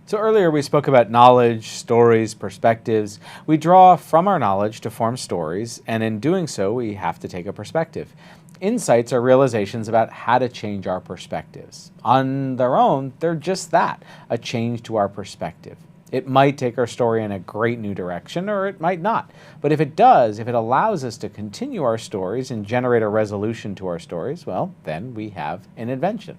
So earlier we spoke about knowledge, stories, perspectives. We draw from our knowledge to form stories, and in doing so, we have to take a perspective. Insights are realizations about how to change our perspectives. On their own, they're just that, a change to our perspective. It might take our story in a great new direction, or it might not. But if it does, if it allows us to continue our stories and generate a resolution to our stories, well, then we have an invention.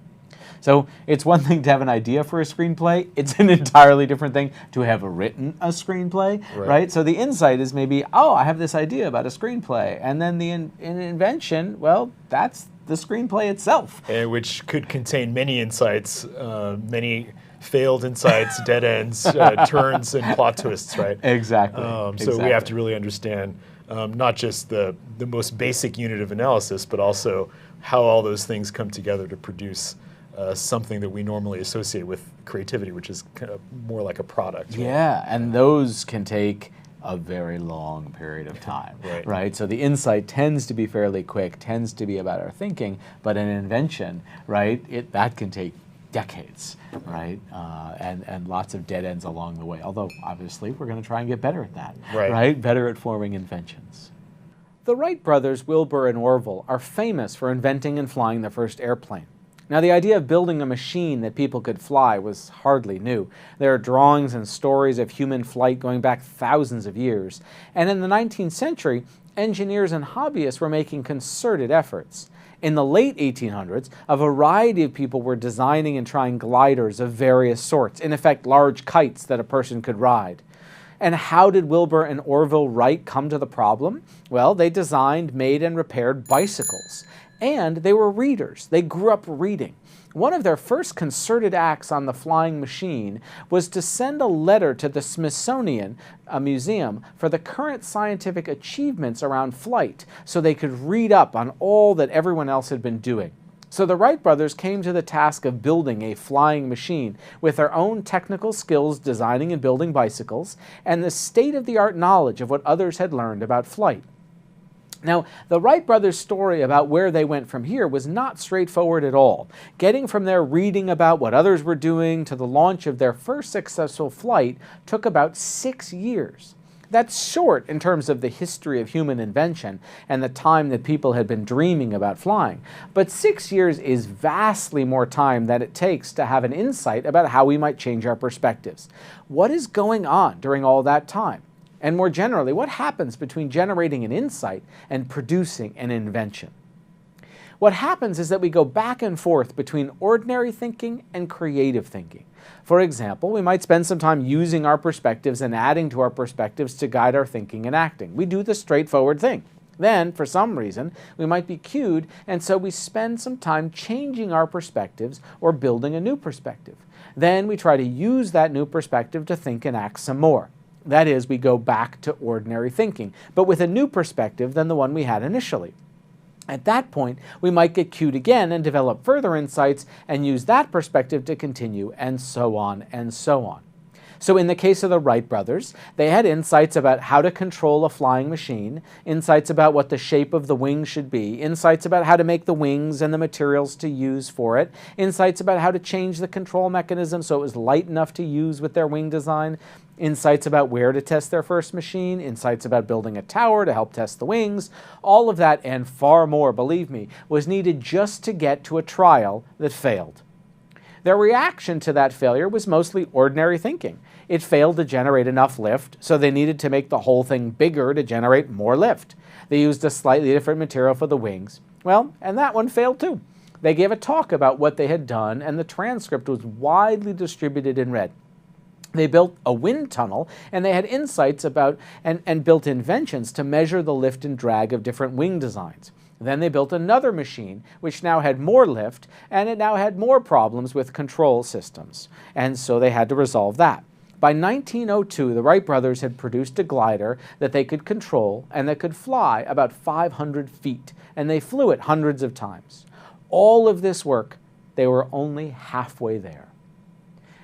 So it's one thing to have an idea for a screenplay. It's an entirely different thing to have written a screenplay, right? So the insight is maybe, oh, I have this idea about a screenplay. And then the invention, well, that's the screenplay itself. Which could contain many insights, many failed insights, dead ends, turns, and plot twists, right? Exactly. So we have to really understand not just the most basic unit of analysis, but also how all those things come together to produce something that we normally associate with creativity, which is kind of more like a product. Right? Yeah, and those can take a very long period of time, right? So the insight tends to be fairly quick, tends to be about our thinking, but an invention, right, that can take decades, right? And lots of dead ends along the way. Although, obviously, we're going to try and get better at that, right? Better at forming inventions. The Wright brothers, Wilbur and Orville, are famous for inventing and flying the first airplane. Now, the idea of building a machine that people could fly was hardly new. There are drawings and stories of human flight going back thousands of years. And in the 19th century, engineers and hobbyists were making concerted efforts. In the late 1800s, a variety of people were designing and trying gliders of various sorts, in effect large kites that a person could ride. And how did Wilbur and Orville Wright come to the problem? Well, they designed, made, and repaired bicycles. And they were readers. They grew up reading. One of their first concerted acts on the flying machine was to send a letter to the Smithsonian Museum for the current scientific achievements around flight so they could read up on all that everyone else had been doing. So the Wright brothers came to the task of building a flying machine with their own technical skills designing and building bicycles and the state-of-the-art knowledge of what others had learned about flight. Now, the Wright brothers' story about where they went from here was not straightforward at all. Getting from their reading about what others were doing to the launch of their first successful flight took about 6 years. That's short in terms of the history of human invention and the time that people had been dreaming about flying. But 6 years is vastly more time than it takes to have an insight about how we might change our perspectives. What is going on during all that time? And more generally, what happens between generating an insight and producing an invention? What happens is that we go back and forth between ordinary thinking and creative thinking. For example, we might spend some time using our perspectives and adding to our perspectives to guide our thinking and acting. We do the straightforward thing. Then, for some reason, we might be cued, and so we spend some time changing our perspectives or building a new perspective. Then we try to use that new perspective to think and act some more. That is, we go back to ordinary thinking, but with a new perspective than the one we had initially. At that point, we might get cued again and develop further insights and use that perspective to continue, and so on and so on. So in the case of the Wright brothers, they had insights about how to control a flying machine, insights about what the shape of the wings should be, insights about how to make the wings and the materials to use for it, insights about how to change the control mechanism so it was light enough to use with their wing design, insights about where to test their first machine, insights about building a tower to help test the wings. All of that and far more, believe me, was needed just to get to a trial that failed. Their reaction to that failure was mostly ordinary thinking. It failed to generate enough lift, so they needed to make the whole thing bigger to generate more lift. They used a slightly different material for the wings. Well, and that one failed too. They gave a talk about what they had done, and the transcript was widely distributed and read. They built a wind tunnel, and they had insights about and built inventions to measure the lift and drag of different wing designs. Then they built another machine, which now had more lift, and it now had more problems with control systems. And so they had to resolve that. By 1902, the Wright brothers had produced a glider that they could control and that could fly about 500 feet, and they flew it hundreds of times. All of this work, they were only halfway there.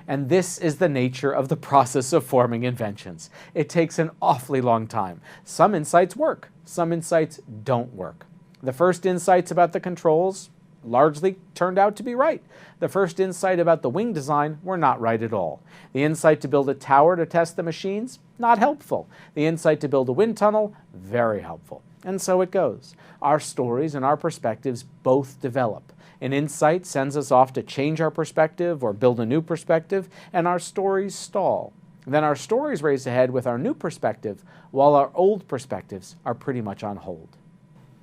And this is the nature of the process of forming inventions. It takes an awfully long time. Some insights work, some insights don't work. The first insights about the controls, largely turned out to be right. The first insight about the wing design were not right at all. The insight to build a tower to test the machines, not helpful. The insight to build a wind tunnel, very helpful. And so it goes. Our stories and our perspectives both develop. An insight sends us off to change our perspective or build a new perspective, and our stories stall. Then our stories race ahead with our new perspective, while our old perspectives are pretty much on hold.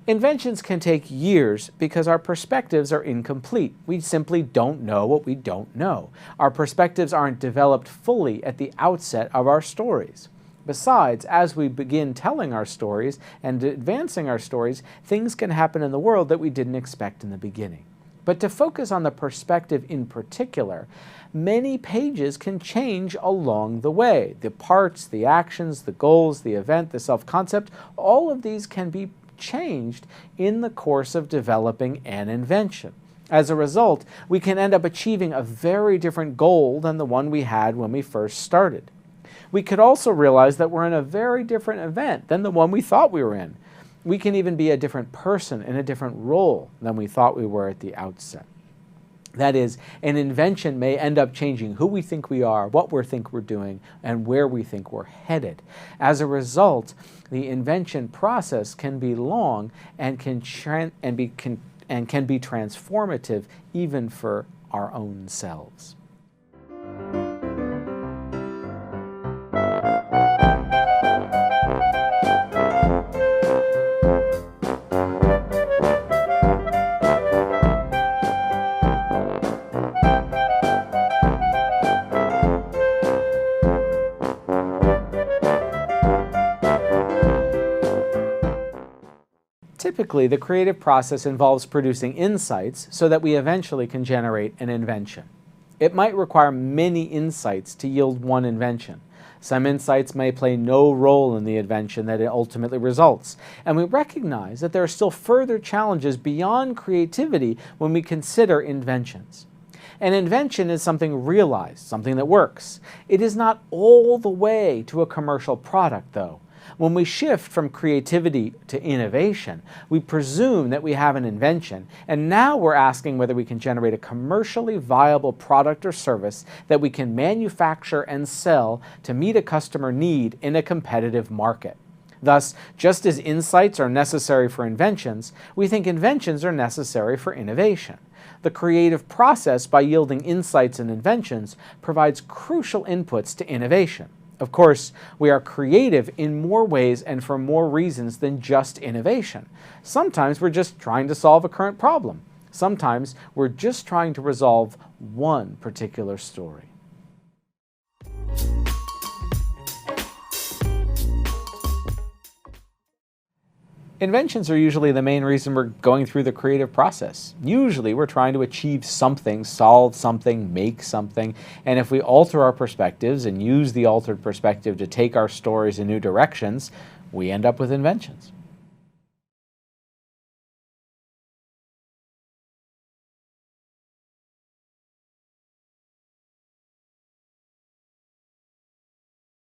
Inventions can take years because our perspectives are incomplete. We simply don't know what we don't know. Our perspectives aren't developed fully at the outset of our stories. Besides, as we begin telling our stories and advancing our stories, things can happen in the world that we didn't expect in the beginning. But to focus on the perspective in particular, many pages can change along the way. The parts, the actions, the goals, the event, the self-concept, all of these can be changed in the course of developing an invention. As a result, we can end up achieving a very different goal than the one we had when we first started. We could also realize that we're in a very different event than the one we thought we were in. We can even be a different person in a different role than we thought we were at the outset. That is, an invention may end up changing who we think we are, what we think we're doing, and where we think we're headed. As a result, the invention process can be long and can be transformative even for our own selves. Typically, the creative process involves producing insights so that we eventually can generate an invention. It might require many insights to yield one invention. Some insights may play no role in the invention that it ultimately results, and we recognize that there are still further challenges beyond creativity when we consider inventions. An invention is something realized, something that works. It is not all the way to a commercial product, though. When we shift from creativity to innovation, we presume that we have an invention, and now we're asking whether we can generate a commercially viable product or service that we can manufacture and sell to meet a customer need in a competitive market. Thus, just as insights are necessary for inventions, we think inventions are necessary for innovation. The creative process, by yielding insights and inventions, provides crucial inputs to innovation. Of course, we are creative in more ways and for more reasons than just innovation. Sometimes we're just trying to solve a current problem. Sometimes we're just trying to resolve one particular story. Inventions are usually the main reason we're going through the creative process. Usually we're trying to achieve something, solve something, make something, and if we alter our perspectives and use the altered perspective to take our stories in new directions, we end up with inventions.